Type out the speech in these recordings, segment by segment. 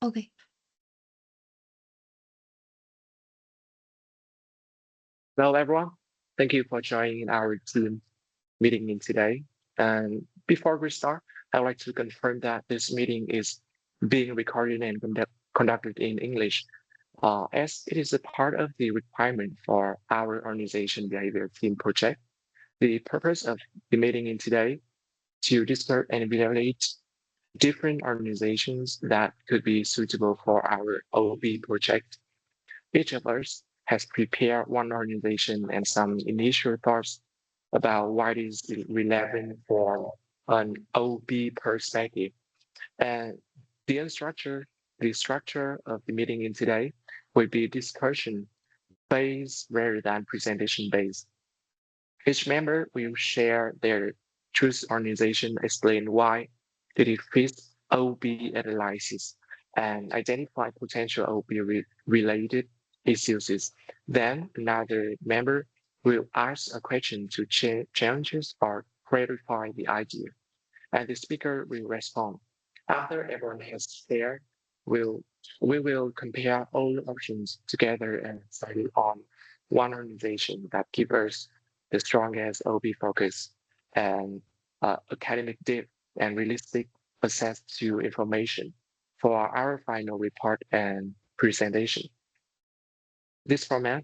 Okay. Hello, everyone. Thank you for joining our team meeting in today. And before we start, I'd like to confirm that this meeting is being recorded and conducted in English, as it is a part of the requirement for our organization behavior team project. The purpose of the meeting in today to discuss and evaluate different organizations that could be suitable for our OB project. Each of us has prepared one organization and some initial thoughts about what is relevant for an OB perspective. And the structure of the meeting in today will be discussion based rather than presentation based. Each member will share their choose organization, explain why did it fit OB analysis, and identify potential OB related issues. Then another member will ask a question to challenges or clarify the idea, and the speaker will respond. After everyone has shared, we'll, we will compare all options together and decide on one organization that gives us the strongest OB focus and academic depth and realistic access to information for our final report and presentation. This format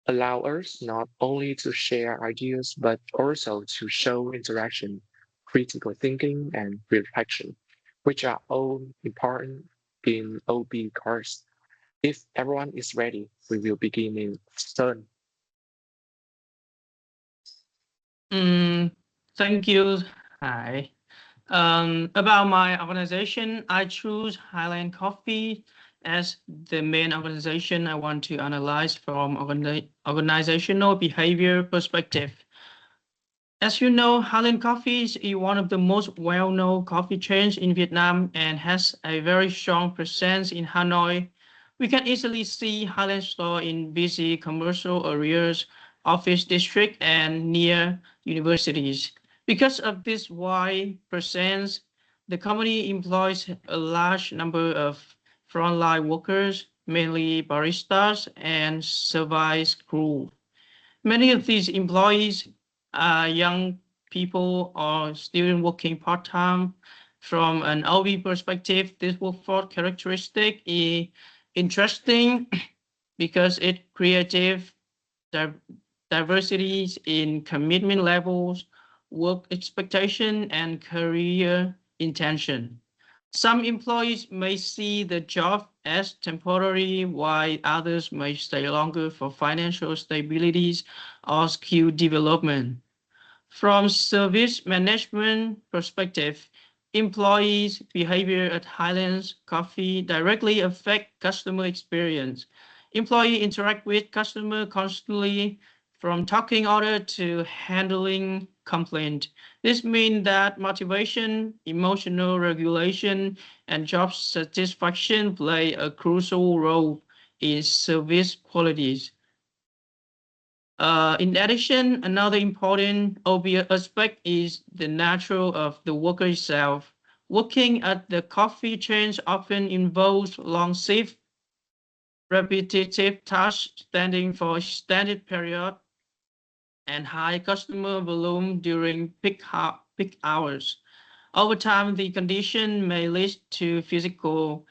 allows us not only to share ideas, but also to show interaction, critical thinking, and reflection, which are all important in OB course. If everyone is ready, we will begin in turn. Thank you. Hi. About my organization, I choose Highland Coffee as the main organization I want to analyze from organizational behavior perspective. As you know, Highland Coffee is one of the most well-known coffee chains in Vietnam and has a very strong presence in Hanoi. We can easily see Highland store in busy commercial areas, office district, and near universities. Because of this wide presence, the company employs a large number of frontline workers, mainly baristas and service crew. Many of these employees are young people or students working part-time. From an OB perspective, this workforce characteristic is interesting because it creative diversities in commitment levels, work expectation, and career intention. Some employees may see the job as temporary, while others may stay longer for financial stabilities or skill development. From service management perspective, employees' behavior at Highlands Coffee directly affect customer experience. Employees interact with customer constantly, from talking order to handling complaint. This means that motivation, emotional regulation, and job satisfaction play a crucial role in service qualities. In addition, another important obvious aspect is the nature of the worker itself. Working at the coffee chains often involves long shift, repetitive tasks standing for extended period, and high customer volume during peak hours. Over time, the condition may lead to physical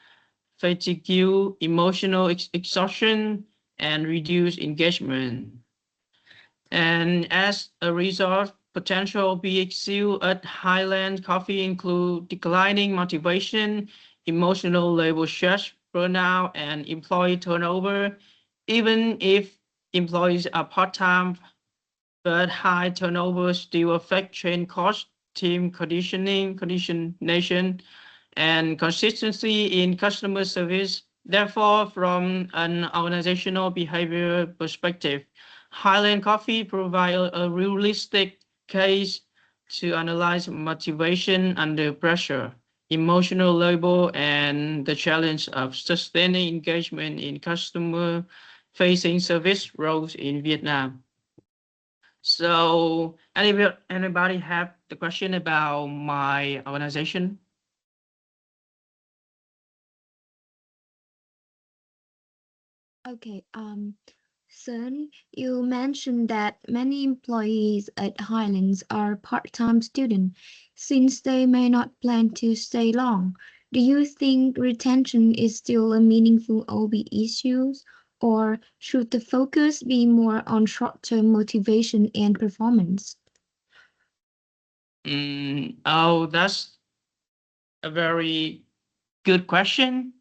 fatigue, emotional exhaustion, and reduced engagement. And as a result, potential BXU at Highland Coffee include declining motivation, emotional labor stress, burnout, and employee turnover. Even if employees are part-time, but high turnover still affect train cost, team conditionation, and consistency in customer service. Therefore, from an organizational behavior perspective, Highland Coffee provides a realistic case to analyze motivation under pressure, emotional labor, and the challenge of sustaining engagement in customer-facing service roles in Vietnam. So, anybody have the question about my organization? Okay, Sun, you mentioned that many employees at Highlands are part-time students. Since they may not plan to stay long, do you think retention is still a meaningful OB issue, or should the focus be more on short-term motivation and performance? Oh, that's a very good question.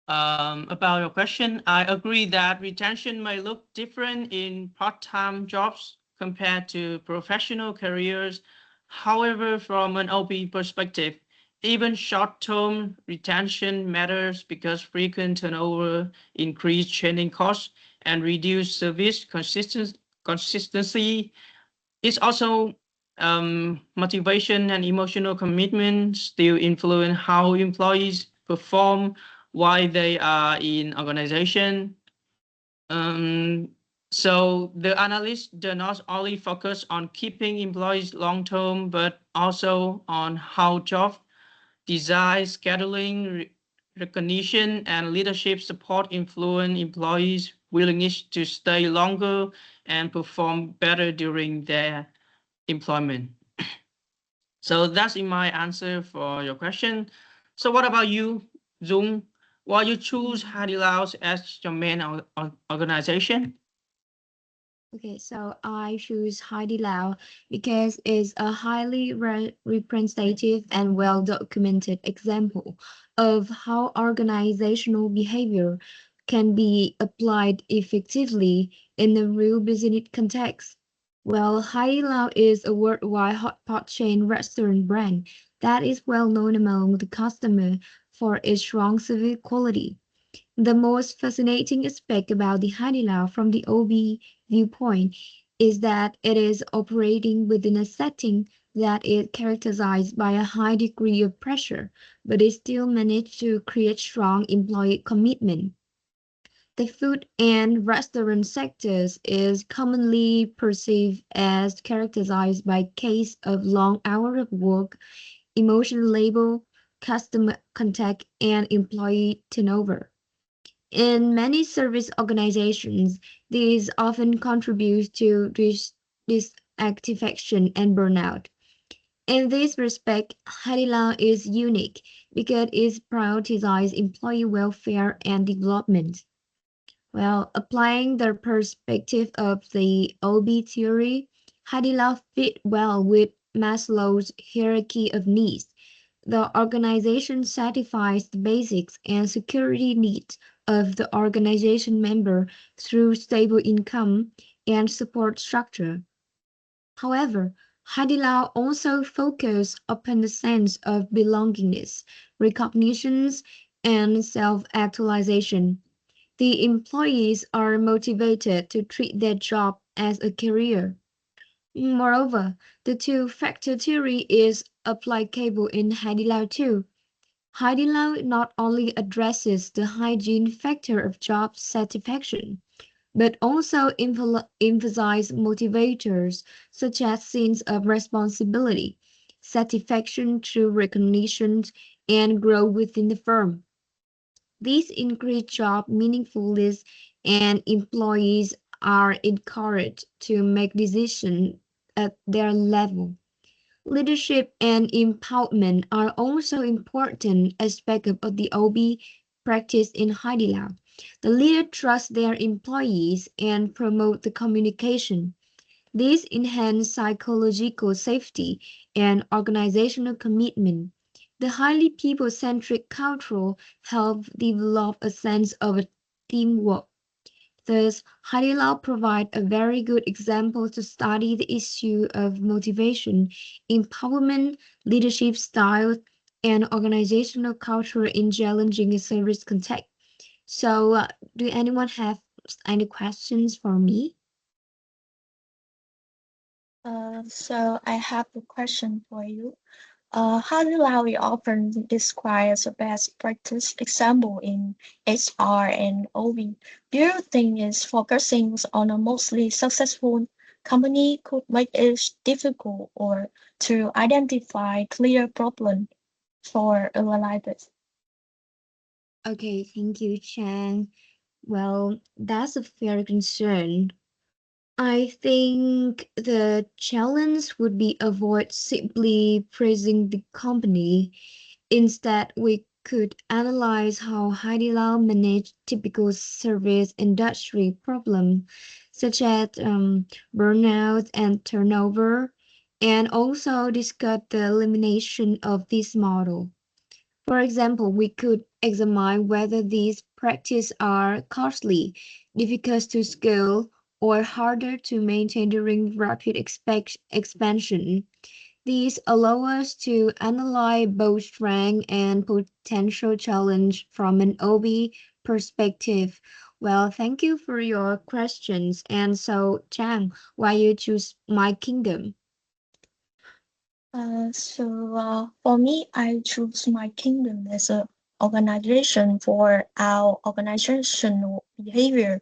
Um, about your question, I agree that retention may look different in part-time jobs compared to professional careers. However, from an OB perspective, even short-term retention matters because frequent turnover increase training costs and reduce service consistency. It's also motivation and emotional commitment still influence how employees perform while they are in organization. Um, so the analysts do not only focus on keeping employees long term, but also on how job design, scheduling, recognition, and leadership support influence employees' willingness to stay longer and perform better during their employment. So that's in my answer for your question. So what about you, Dung? Why you choose Hadilaus as your main organization? Okay, so I choose Heidi Lau because it's a highly representative and well-documented example of how organizational behavior can be applied effectively in a real business context. Well, Heidi Lau is a worldwide hot pot chain restaurant brand that is well known among the customer for its strong service quality. The most fascinating aspect about the Haidilao from the OB viewpoint is that it is operating within a setting that is characterized by a high degree of pressure, but it still managed to create strong employee commitment. The food and restaurant sectors is commonly perceived as characterized by case of long hours of work, emotional labor, customer contact, and employee turnover. In many service organizations, these often contribute to dissatisfaction and burnout. In this respect, Haidilao is unique because it prioritizes employee welfare and development. Well, applying the perspective of the OB theory, Haidilao fit well with Maslow's hierarchy of needs. The organization satisfies the basics and security needs of the organization member through stable income and support structure. However, Hadilao also focused upon the sense of belongingness, recognitions, and self-actualization. The employees are motivated to treat their job as a career. Moreover, the two-factor theory is applicable in Haidilao too. Haidilao not only addresses the hygiene factor of job satisfaction, but also emphasizes motivators such as sense of responsibility, satisfaction through recognition, and growth within the firm. These increase job meaningfulness and employees are encouraged to make decisions at their level. Leadership and empowerment are also important aspects of the OB practice in Haidilao. The leader trusts their employees and promote the communication. This enhance psychological safety and organizational commitment. The highly people-centric culture helps develop a sense of teamwork. Thus, Haidilao provides a very good example to study the issue of motivation, empowerment, leadership styles, and organizational culture in challenging a service context. So, do anyone have any questions for me? So I have a question for you. How do we often described as a best practice example in HR and OB? Do you think is focusing on a mostly successful company could make it difficult or to identify clear problem? for like this. Okay, thank you, Chang. Well, that's a fair concern. I think the challenge would be avoid simply praising the company. Instead, we could analyze how Haidilao managed typical service industry problems such as burnout and turnover, and also discuss the elimination of this model. For example, we could examine whether these practices are costly, difficult to scale, or harder to maintain during rapid expansion. These allow us to analyze both strength and potential challenge from an OB perspective. Well, thank you for your questions. And so, Chang, why you choose My Kingdom? For me, I choose My Kingdom as a organization for our organizational behavior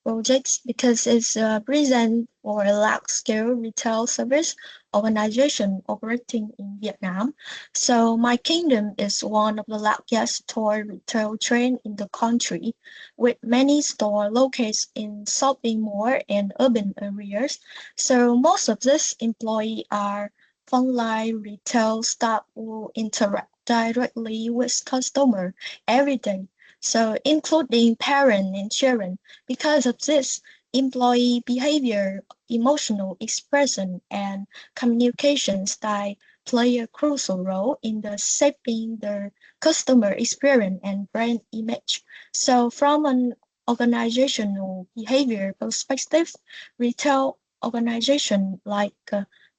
projects because it's present for a large-scale retail service organization operating in Vietnam. So My Kingdom is one of the largest toy retail chain in the country, with many stores located in shopping mall and urban areas. So most of these employees are frontline retail staff who interact directly with customers every day, so including parents and children. Because of this, employee behavior, emotional expression, and communication style play a crucial role in the shaping the customer experience and brand image. So from an organizational behavior perspective, retail organization like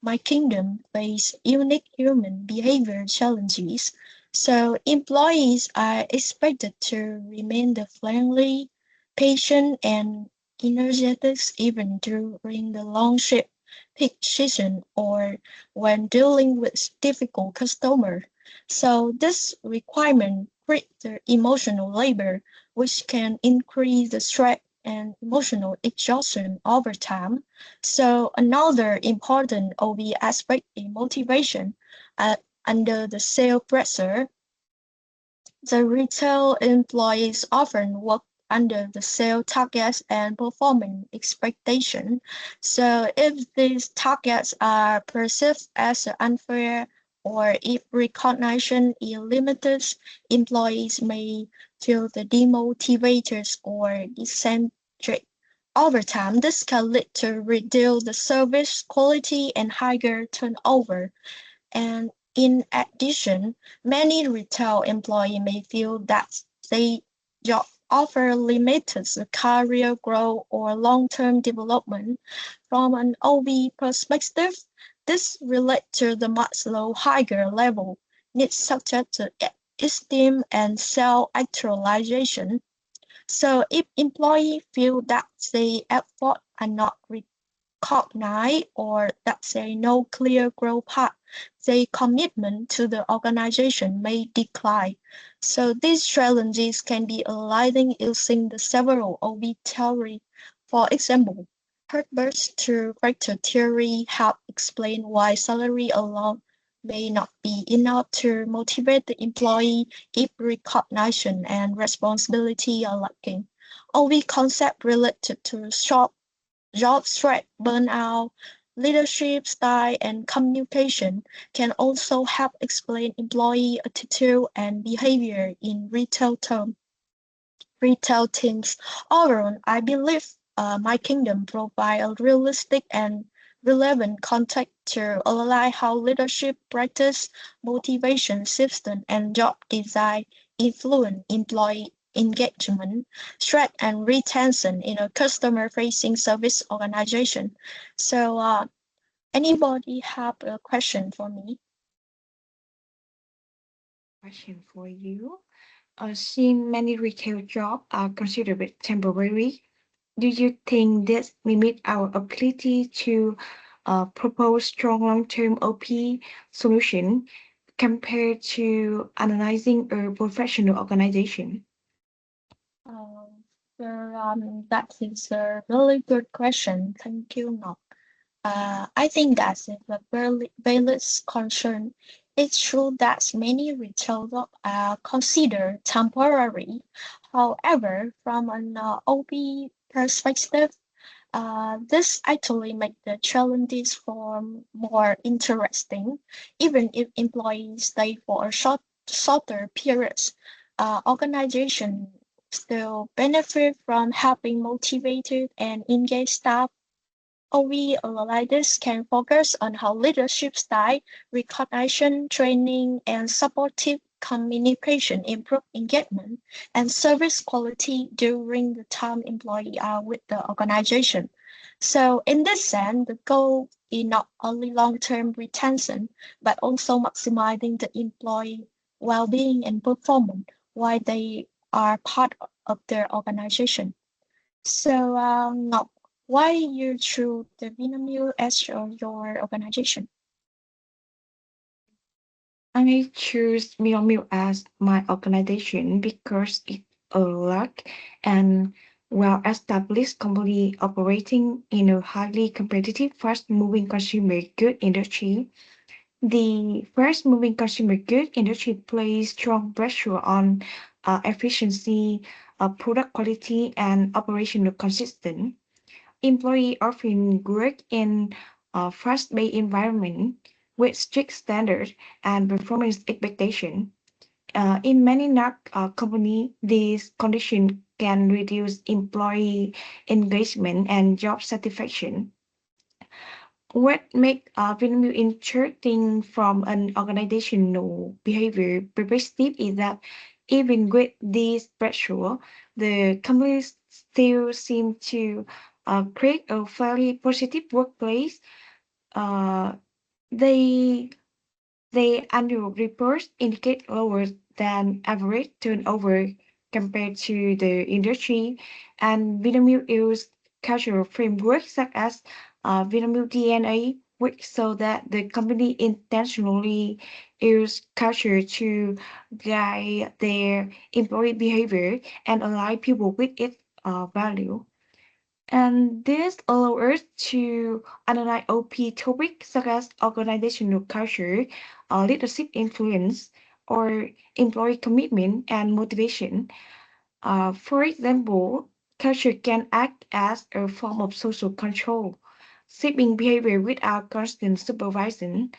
My Kingdom face unique human behavior challenges. So employees are expected to remain the friendly, patient, and energetic even during the long shift peak season or when dealing with difficult customers. So this requirement creates the emotional labor, which can increase the stress and emotional exhaustion over time. So another important OB aspect is motivation. Under the sales pressure, the retail employees often work under the sales targets and performance expectation. So if these targets are perceived as unfair or if recognition is limited, employees may feel the demotivated or eccentric. Over time, this can lead to reduce the service quality and higher turnover. And in addition, many retail employees may feel that their job offer limited career growth or long-term development. From an OB perspective, this relates to the much low higher level needs such as esteem and self-actualization. So if employees feel that their efforts are not recognized or that there is no clear growth path, their commitment to the organization may decline. So these challenges can be aligning using the several OB theory. For example, Herbert's two-factor theory help explain why salary alone may not be enough to motivate the employee if recognition and responsibility are lacking. OB concept related to short job stress, burnout, leadership style, and communication can also help explain employee attitude and behavior in retail teams. Overall, I believe My Kingdom provides a realistic and relevant context to align how leadership practice, motivation system, and job design influence employee engagement, stress, and retention in a customer-facing service organization. So, anybody have a question for me? Question for you. Since many retail jobs are considered temporary, do you think this limits our ability to propose strong long-term OP solution compared to analyzing a professional organization? That is a really good question. Thank you, Ngọc. I think that's a very valid concern. It's true that many retail jobs are considered temporary. However, from an OB perspective, this actually makes the challenges form more interesting. Even if employees stay for a shorter periods, organizations still benefit from having motivated and engaged staff. OV leaders can focus on how leadership style, recognition, training, and supportive communication improve engagement and service quality during the time employees are with the organization. So in this sense, the goal is not only long-term retention, but also maximizing the employee well-being and performance while they are part of their organization. So, Ngọc, why you choose the Vinamilk as your organization? I choose Miomio as my organization because it's a large and well-established company operating in a highly competitive, fast-moving consumer good industry. The fast-moving consumer good industry places strong pressure on efficiency, product quality, and operational consistency. Employees often work in a fast-paced environment with strict standards and performance expectations. In many companies, these conditions can reduce employee engagement and job satisfaction. What makes Vinamilk interesting from an organizational behavior perspective is that even with this pressure, the company still seem to create a fairly positive workplace. Uh, they the annual reports indicate lower than average turnover compared to the industry, and Vinamilk use cultural frameworks such as Vinamilk DNA, which so that the company intentionally use culture to guide their employee behavior and align people with its value. And this allows us to analyze OP topics such as organizational culture, leadership influence, or employee commitment and motivation. For example, culture can act as a form of social control, shaping behavior without constant supervision.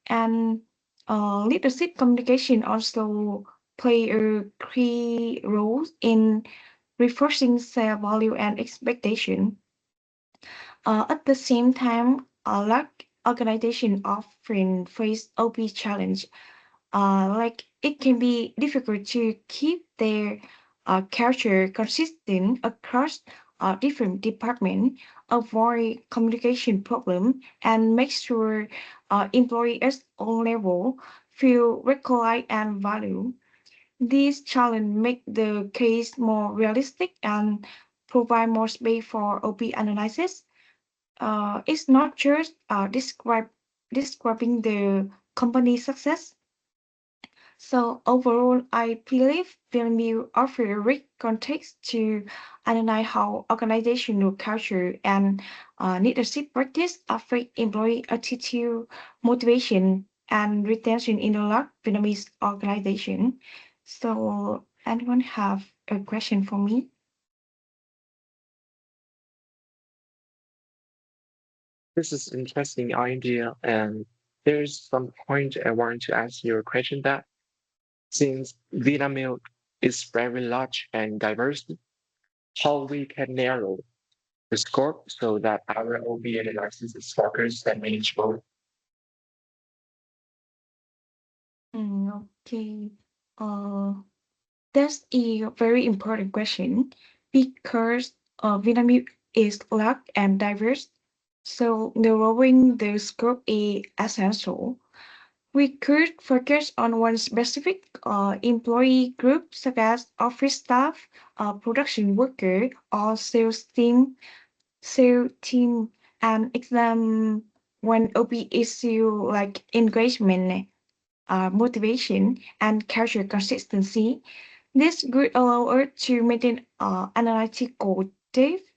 And leadership communication also play a key role in reinforcing self-value and expectation. At the same time, a large organization often face OP challenge. Like it can be difficult to keep their culture consistent across different departments, avoid communication problem, and make sure employees at all level feel recognized and valued. These challenges make the case more realistic and provide more space for OP analysis. It's not just describing the company's success. So overall, I believe Filmview offer a rich context to analyze how organizational culture and leadership practice affect employee attitude, motivation, and retention in a large Vietnamese organization. So anyone have a question for me? This is interesting idea, and there's some point I want to ask you a question that since Vinamilk is very large and diverse, how we can narrow the scope so that our OB analysis is focused and manageable. Okay. Uh, that's a very important question because Vietnamese is large and diverse. So narrowing the scope is essential. We could focus on one specific employee group, such as office staff, production worker, or sales team, and examine one OP issue like engagement, motivation, and culture consistency. This would allow us to maintain analytical depth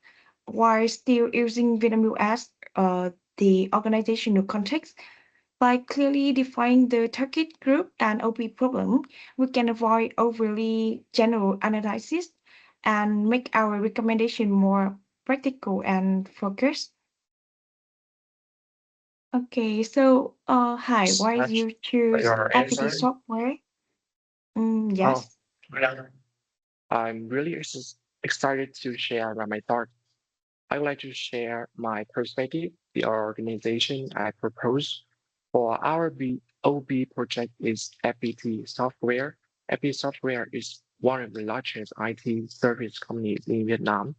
while still using Vietnamese as the organizational context. By clearly defining the target group and OP problem, we can avoid overly general analysis and make our recommendation more practical and focused. Okay, so hi, why Much you for choose your FPT answer. software? Oh, Yes. well, I'm really excited to share about my thought. I would like to share my perspective. The organization I propose for our OB project is FPT Software. FPT Software is one of the largest IT service companies in Vietnam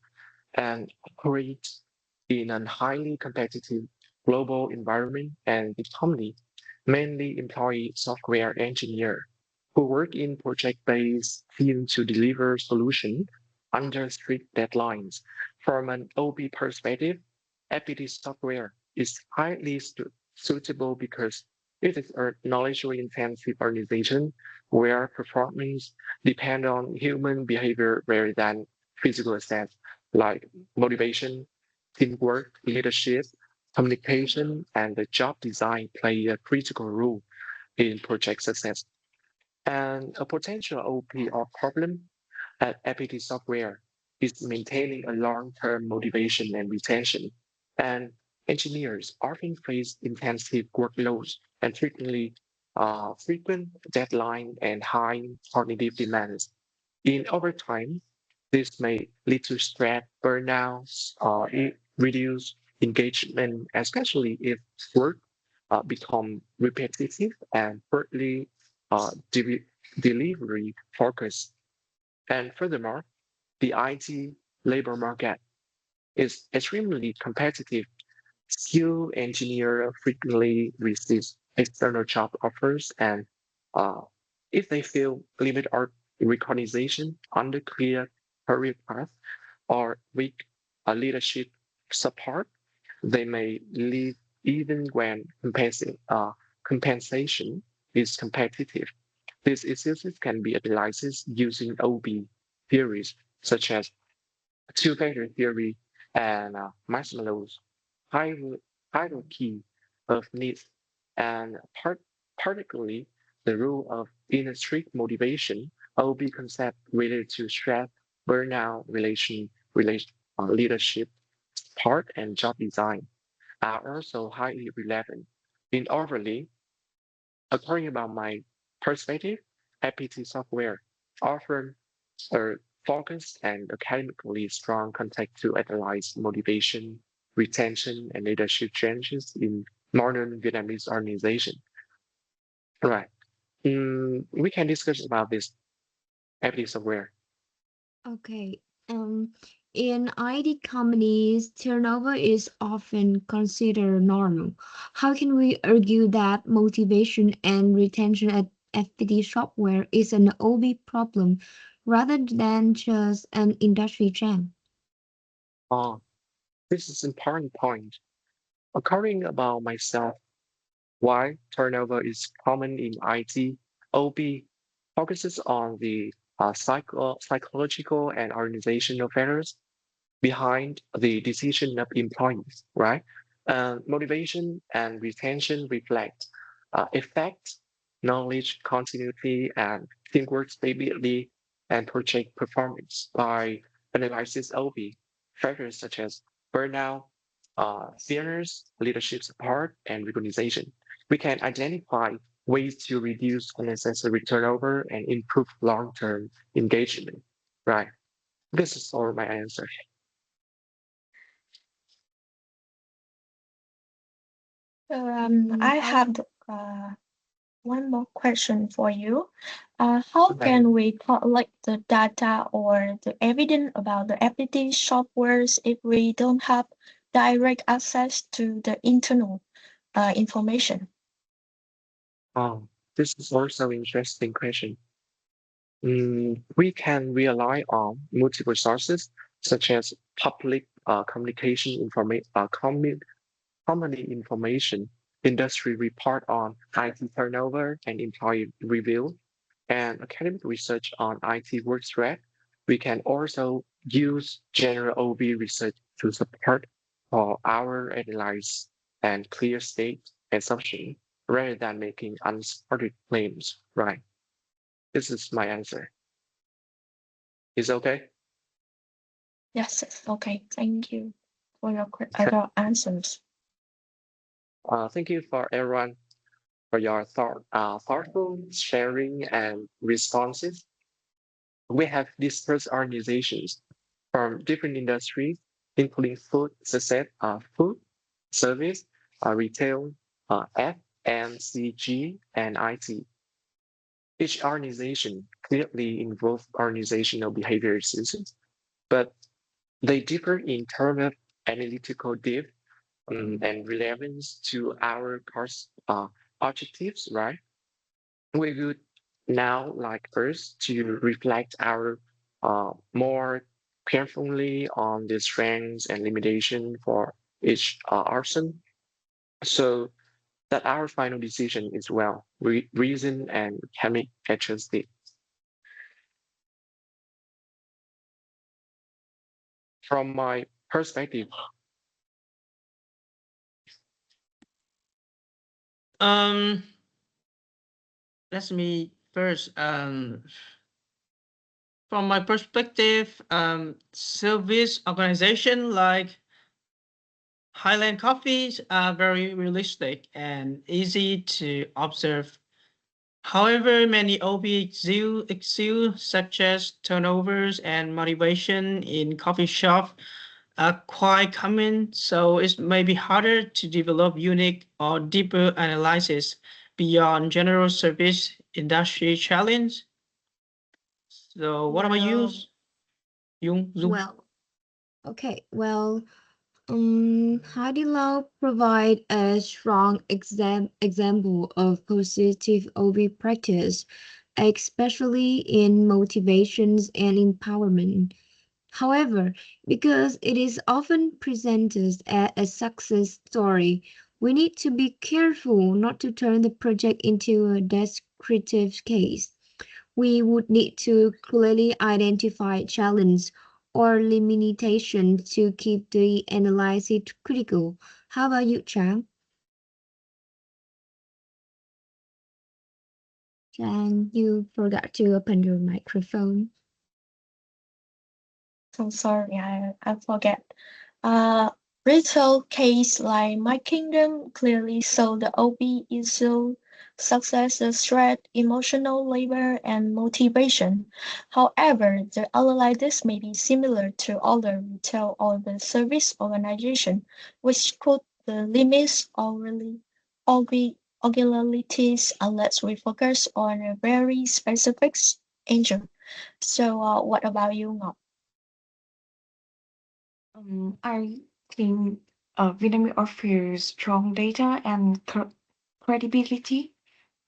and operates in a highly competitive global environment, and the company mainly employ software engineers who work in project-based teams to deliver solutions under strict deadlines. From an OB perspective, FPT software is highly suitable because it is a knowledge-intensive organization where performance depends on human behavior rather than physical assets like motivation, teamwork, leadership, communication, and the job design play a critical role in project success. And a potential OP or problem at FPT software is maintaining a long-term motivation and retention. And engineers often face intensive workloads and frequent deadline and high cognitive demands. In overtime, this may lead to stress, burnouts, or reduce engagement, especially if work become repetitive and partly delivery focused. And furthermore, the IT labor market is extremely competitive. Skilled engineer frequently receives external job offers, and uh, if they feel limited or recognition, unclear career path, or weak leadership support, they may leave even when compensation is competitive. These issues can be analyzed using OB theories such as two-factor theory and Maslow's hier- hierarchy of needs, and particularly the role of intrinsic motivation, OB concept related to stress, burnout, leadership, support, and job design are also highly relevant. In overly, according about my perspective, FPT software offer a focused and academically strong context to analyze motivation, retention, and leadership changes in modern Vietnamese organization. Right. We can discuss about this FPT software. Okay. Um, in IT companies, turnover is often considered normal. How can we argue that motivation and retention at FPT software is an OB problem rather than just an industry trend? Oh, this is important point. According about myself, why turnover is common in IT, OB focuses on the psychological and organizational factors behind the decision of employees, right? Motivation and retention reflect effect, knowledge continuity, and teamwork stability and project performance by analysis OB factors such as burnout, fairness, leadership support, and recognition. We can identify ways to reduce unnecessary turnover and improve long-term engagement, right? This is all my answer. I have one more question for you. How Okay. can we collect the data or the evidence about the FPT softwares if we don't have direct access to the internal information? Oh, this is also interesting question. We can rely on multiple sources such as public communication information, company information, industry report on IT turnover and employee review, and academic research on IT work threat. We can also use general OB research to support our analyze and clear state assumption. rather than making unsupported claims, right? This is my answer. Is okay? Yes, it's okay. Thank you for your other answers. Thank you for everyone for your thoughtful sharing and responses. We have discussed organizations from different industries, including food, service, retail, FMCG, and IT. Each organization clearly involves organizational behavior systems, but they differ in terms of analytical depth and relevance to our course objectives, right? We would now like first to reflect our more carefully on the strengths and limitation for each arson, so that our final decision is well reasoned and can be adjusted. From my perspective, Um, let me first, from my perspective, service organization like Highland Coffees are very realistic and easy to observe. However, many OB exude such as turnovers and motivation in coffee shop are quite common, so it may be harder to develop unique or deeper analysis beyond general service industry challenge. So what about you, Well, Dung? well, okay. Well, Hadilao provide a strong example of positive OB practice, especially in motivations and empowerment. However, because it is often presented as a success story, we need to be careful not to turn the project into a descriptive case. We would need to clearly identify challenges or limitations to keep the analysis critical. How about you, Chang? Chang, you forgot to open your microphone. So sorry, I forget. Retail case like My Kingdom clearly saw the OB issue, success, threat, emotional labor, and motivation. However, the analysis may be similar to other retail or the service organization, which could the limits or really regularities unless we focus on a very specific angel. So, what about you, Ngọc? I think Vietnam offers strong data and credibility,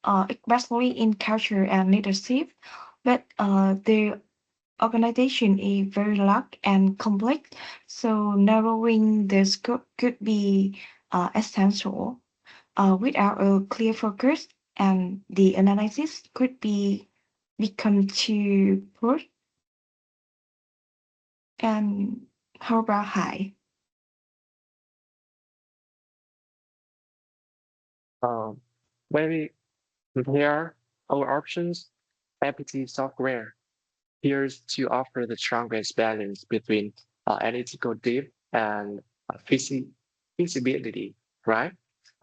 especially in culture and leadership, but the organization is very large and complex, so narrowing the scope could be essential. Without a clear focus, and the analysis could become too broad. And how about high? um, when we compare our options, FPT software appears to offer the strongest balance between analytical depth and feasibility, right?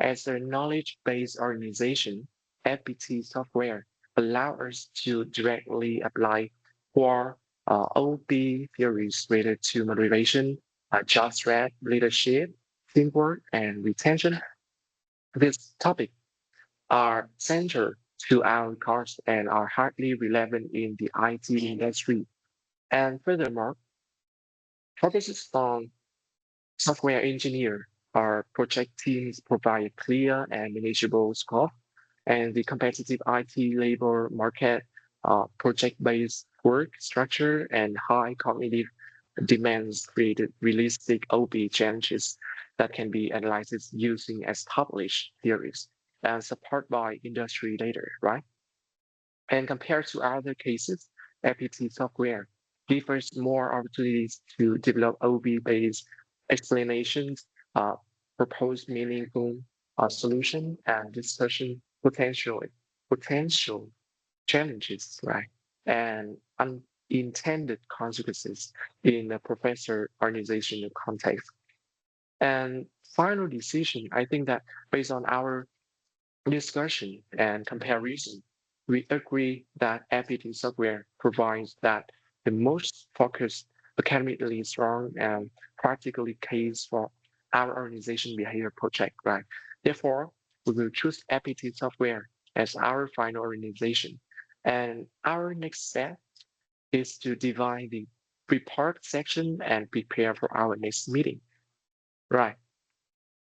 As a knowledge-based organization, FPT software allows us to directly apply core OP theories related to motivation, job strat, leadership, teamwork, and retention. This topic are central to our course and are highly relevant in the IT industry. And furthermore, focuses on software engineer or project teams provide clear and manageable scope, and the competitive IT labor market, project-based work structure, and high cognitive demands created realistic OB challenges that can be analyzed using established theories and supported by industry data, right? And compared to other cases, FPT software differs more opportunities to develop OB-based explanations, propose meaningful solution and discussion potential challenges, right? And unintended consequences in a professor organizational context. And final decision, I think that based on our discussion and comparison, we agree that FPT software provides that the most focused, academically strong, and practically case for our organization behavior project, right? Therefore, we will choose FPT software as our final organization. And our next step is to divide the report section and prepare for our next meeting. Right.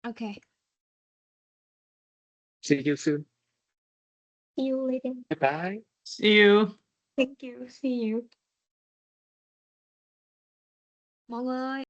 Okay. See you soon. See you later. Bye. See you. Thank you. See you. Mọi người